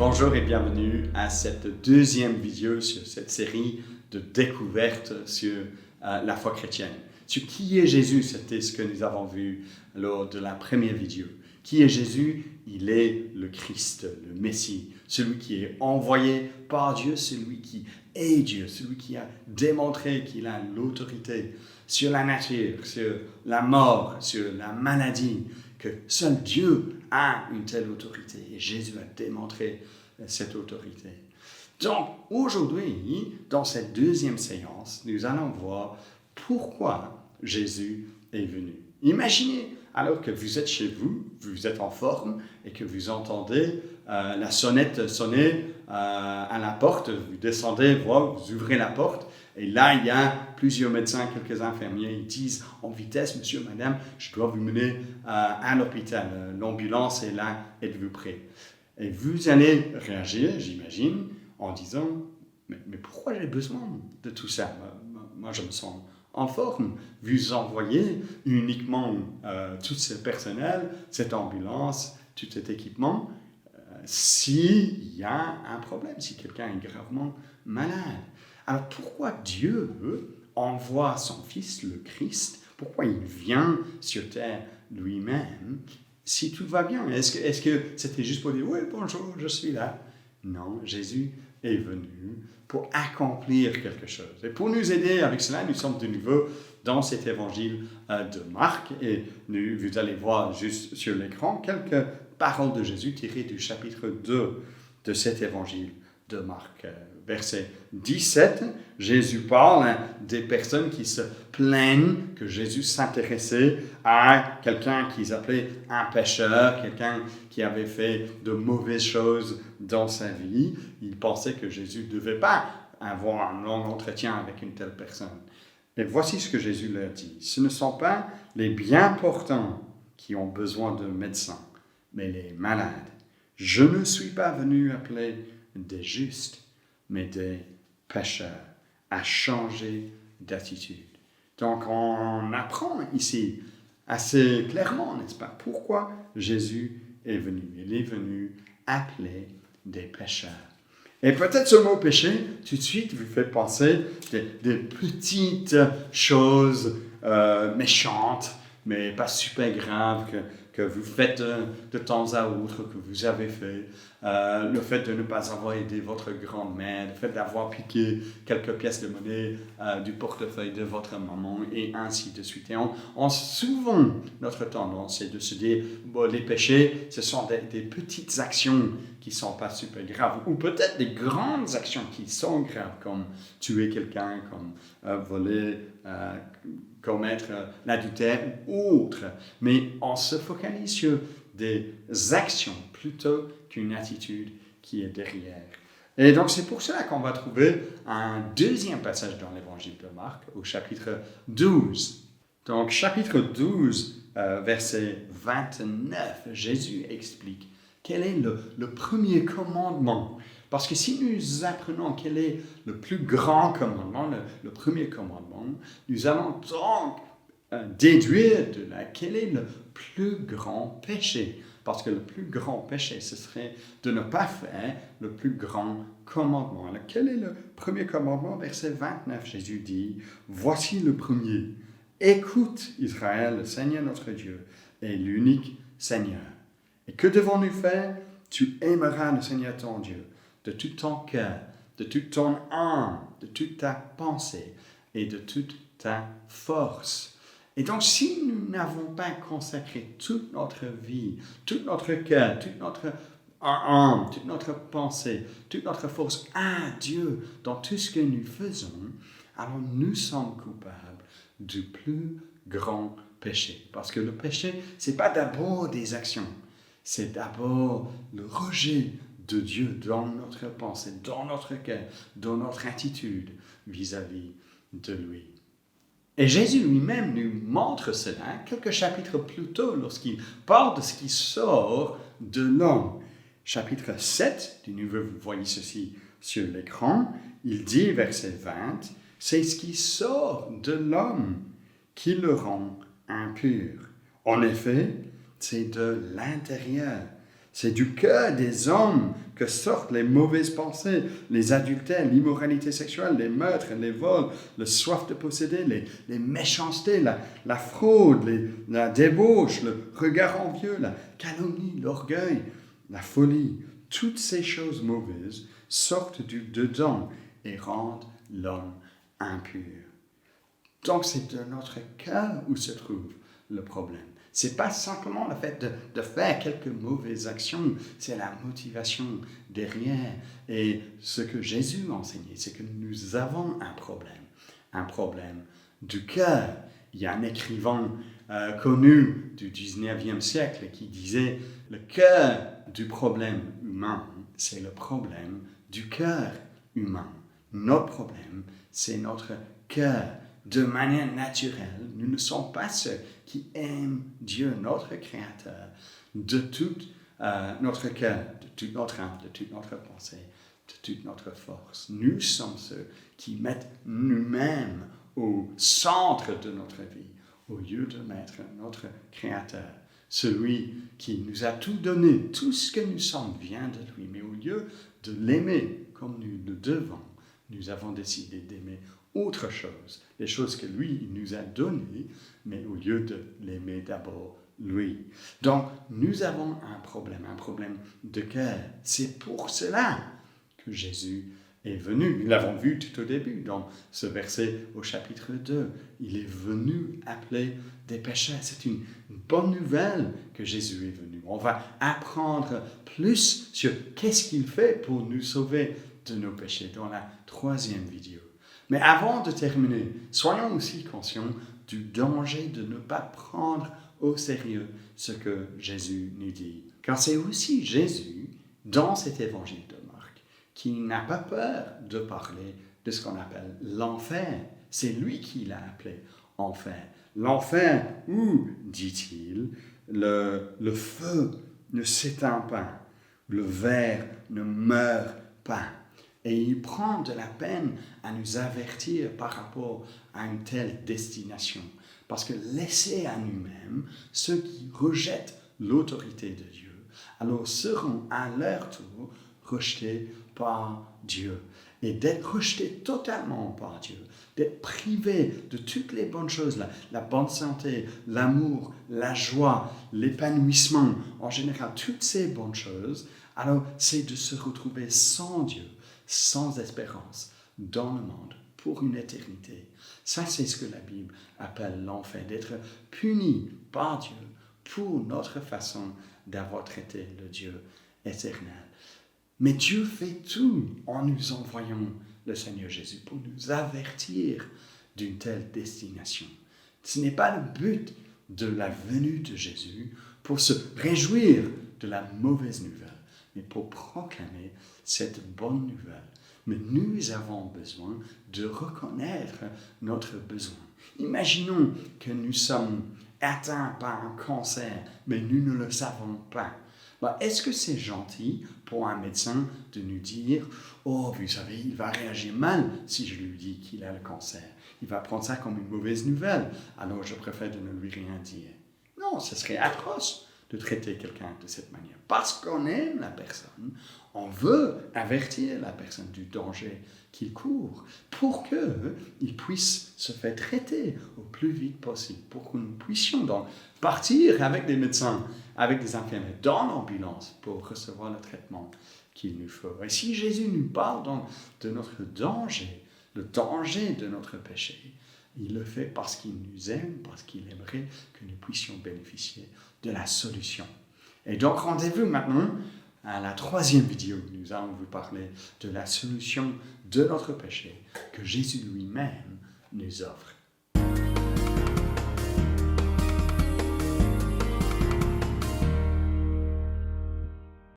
Bonjour et bienvenue à cette deuxième vidéo sur cette série de découvertes sur la foi chrétienne. Sur qui est Jésus, c'était ce que nous avons vu lors de la première vidéo. Qui est Jésus? Il est le Christ, le Messie, celui qui est envoyé par Dieu, celui qui est Dieu, celui qui a démontré qu'il a l'autorité sur la nature, sur la mort, sur la maladie, que seul Dieu a une telle autorité. Et Jésus a démontré cette autorité. Donc, aujourd'hui, dans cette deuxième séance, nous allons voir pourquoi Jésus est venu. Imaginez, alors que vous êtes chez vous, vous êtes en forme et que vous entendez la sonnette sonner à la porte, vous descendez, vous ouvrez la porte, et là, il y a plusieurs médecins, quelques infirmiers, ils disent en vitesse, monsieur, madame, je dois vous mener à l'hôpital. L'ambulance est là, êtes-vous prêt? Et vous allez réagir, j'imagine, en disant, mais pourquoi j'ai besoin de tout ça? Moi, je me sens en forme. Vous envoyez uniquement tout ce personnel, cette ambulance, tout cet équipement, s'il y a un problème, si quelqu'un est gravement malade. Alors pourquoi Dieu envoie son Fils, le Christ? Pourquoi il vient sur terre lui-même si tout va bien? Est-ce que c'était juste pour dire « Oui, bonjour, je suis là ». Non, Jésus est venu pour accomplir quelque chose. Et pour nous aider avec cela, nous sommes de nouveau dans cet évangile de Marc. Et vous allez voir juste sur l'écran quelques paroles de Jésus tirées du chapitre 2 de cet évangile de Marc. Verset 17, Jésus parle des personnes qui se plaignent que Jésus s'intéressait à quelqu'un qu'ils appelaient un pécheur, quelqu'un qui avait fait de mauvaises choses dans sa vie. Ils pensaient que Jésus ne devait pas avoir un long entretien avec une telle personne. Et voici ce que Jésus leur dit. Ce ne sont pas les bien portants qui ont besoin de médecins, mais les malades. Je ne suis pas venu appeler des justes, mais des pécheurs, à changer d'attitude. Donc on apprend ici assez clairement, n'est-ce pas, pourquoi Jésus est venu. Il est venu appeler des pécheurs. Et peut-être ce mot péché, tout de suite, vous fait penser des petites choses méchantes, mais pas super graves que vous faites de temps à autre, que vous avez fait. Le fait de ne pas avoir aidé votre grand-mère, le fait d'avoir piqué quelques pièces de monnaie du portefeuille de votre maman, et ainsi de suite. Et souvent, notre tendance est de se dire, les péchés, ce sont des petites actions qui ne sont pas super graves, ou peut-être des grandes actions qui sont graves, comme tuer quelqu'un, comme voler, commettre l'adultère ou autre. Mais on se focalise sur des actions plutôt qu'une attitude qui est derrière. Et donc c'est pour cela qu'on va trouver un deuxième passage dans l'évangile de Marc au chapitre 12. Donc chapitre 12, verset 29, Jésus explique quel est le premier commandement. Parce que si nous apprenons quel est le plus grand commandement, le premier commandement, nous allons donc déduire de là quel est le plus grand péché. Parce que le plus grand péché, ce serait de ne pas faire le plus grand commandement. Alors, quel est le premier commandement? Verset 29, Jésus dit, « Voici le premier. Écoute, Israël, le Seigneur notre Dieu est l'unique Seigneur. Et que devons-nous faire? Tu aimeras le Seigneur ton Dieu de tout ton cœur, de toute ton âme, de toute ta pensée et de toute ta force. » Et donc, si nous n'avons pas consacré toute notre vie, tout notre cœur, toute notre âme, toute notre pensée, toute notre force à Dieu dans tout ce que nous faisons, alors nous sommes coupables du plus grand péché. Parce que le péché, ce n'est pas d'abord des actions, c'est d'abord le rejet de Dieu dans notre pensée, dans notre cœur, dans notre attitude vis-à-vis de lui. Et Jésus lui-même nous montre cela quelques chapitres plus tôt lorsqu'il parle de ce qui sort de l'homme. Chapitre 7, de nouveau vous voyez ceci sur l'écran, il dit, verset 20, « C'est ce qui sort de l'homme qui le rend impur. En effet, c'est de l'intérieur, C'est du cœur des hommes que sortent les mauvaises pensées, les adultères, l'immoralité sexuelle, les meurtres, les vols, le soif de posséder, les méchancetés, la fraude, la débauche, le regard envieux, la calomnie, l'orgueil, la folie. Toutes ces choses mauvaises sortent du dedans et rendent l'homme impur. Donc c'est de notre cœur où se trouve le problème. Ce n'est pas simplement le fait de faire quelques mauvaises actions, c'est la motivation derrière. Et ce que Jésus enseignait, c'est que nous avons un problème du cœur. Il y a un écrivain connu du 19e siècle qui disait « Le cœur du problème humain, c'est le problème du cœur humain. Notre problème, c'est notre cœur. De manière naturelle, nous ne sommes pas ceux qui aiment Dieu, notre Créateur, de tout notre cœur, de toute notre âme, de toute notre pensée, de toute notre force. Nous sommes ceux qui mettent nous-mêmes au centre de notre vie, au lieu de mettre notre Créateur, celui qui nous a tout donné, tout ce que nous sommes vient de lui, mais au lieu de l'aimer comme nous le devons, nous avons décidé d'aimer autre chose, les choses que lui nous a données, mais au lieu de l'aimer d'abord lui. Donc, nous avons un problème de cœur. C'est pour cela que Jésus est venu. Nous l'avons vu tout au début, dans ce verset au chapitre 2. Il est venu appeler des pécheurs. C'est une bonne nouvelle que Jésus est venu. On va apprendre plus sur qu'est-ce qu'il fait pour nous sauver de nos péchés dans la 3e vidéo. Mais avant de terminer, soyons aussi conscients du danger de ne pas prendre au sérieux ce que Jésus nous dit. Car c'est aussi Jésus, dans cet évangile de Marc, qui n'a pas peur de parler de ce qu'on appelle l'enfer. C'est lui qui l'a appelé enfer. L'enfer où, dit-il, le feu ne s'éteint pas, le ver ne meurt pas. Et il prend de la peine à nous avertir par rapport à une telle destination. Parce que laissés à nous-mêmes, ceux qui rejettent l'autorité de Dieu, alors seront à leur tour rejetés par Dieu. Et d'être rejetés totalement par Dieu, d'être privés de toutes les bonnes choses, la bonne santé, l'amour, la joie, l'épanouissement, en général, toutes ces bonnes choses, alors c'est de se retrouver sans Dieu, sans espérance, dans le monde, pour une éternité. Ça, c'est ce que la Bible appelle l'enfer, d'être puni par Dieu pour notre façon d'avoir traité le Dieu éternel. Mais Dieu fait tout en nous envoyant le Seigneur Jésus pour nous avertir d'une telle destination. Ce n'est pas le but de la venue de Jésus pour se réjouir de la mauvaise nouvelle, mais pour proclamer cette bonne nouvelle. Mais nous avons besoin de reconnaître notre besoin. Imaginons que nous sommes atteints par un cancer, mais nous ne le savons pas. Est-ce que c'est gentil pour un médecin de nous dire « Oh, vous savez, il va réagir mal si je lui dis qu'il a le cancer. Il va prendre ça comme une mauvaise nouvelle, alors je préfère de ne lui rien dire. » Non, ce serait atroce de traiter quelqu'un de cette manière. Parce qu'on aime la personne, on veut avertir la personne du danger qu'il court pour qu'il puisse se faire traiter au plus vite possible, pour que nous puissions donc partir avec des médecins, avec des infirmiers dans l'ambulance pour recevoir le traitement qu'il nous faut. Et si Jésus nous parle donc de notre danger, le danger de notre péché, il le fait parce qu'il nous aime, parce qu'il aimerait que nous puissions bénéficier de la solution. Et donc rendez-vous maintenant à la 3e vidéo. Nous allons vous parler de la solution de notre péché que Jésus lui-même nous offre.